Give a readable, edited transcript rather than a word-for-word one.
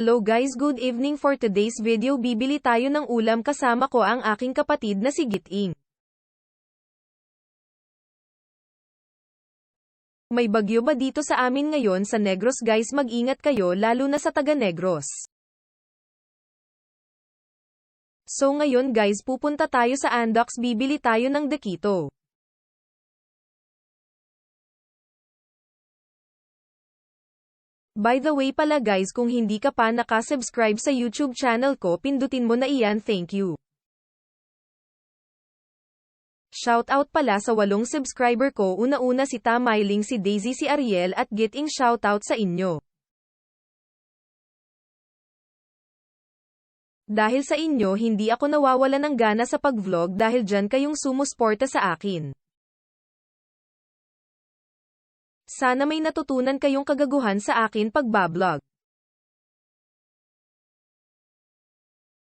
Hello guys, good evening. For today's video bibili tayo ng ulam kasama ko ang aking kapatid na si Giting. May bagyo ba dito sa amin ngayon sa Negros guys? Mag-ingat kayo lalo na sa taga Negros. So ngayon guys pupunta tayo sa Andox, bibili tayo ng dakito. By the way pala guys, kung hindi ka pa nakasubscribe sa YouTube channel ko, pindutin mo na iyan, thank you. Shoutout pala sa 8 subscriber ko, una-una si Tamayling, si Daisy, si Ariel at Giting, shoutout sa inyo. Dahil sa inyo hindi ako nawawala ng gana sa pag-vlog dahil dyan kayong sumusporta sa akin. Sana may natutunan kayong kagaguhan sa akin pagbablog.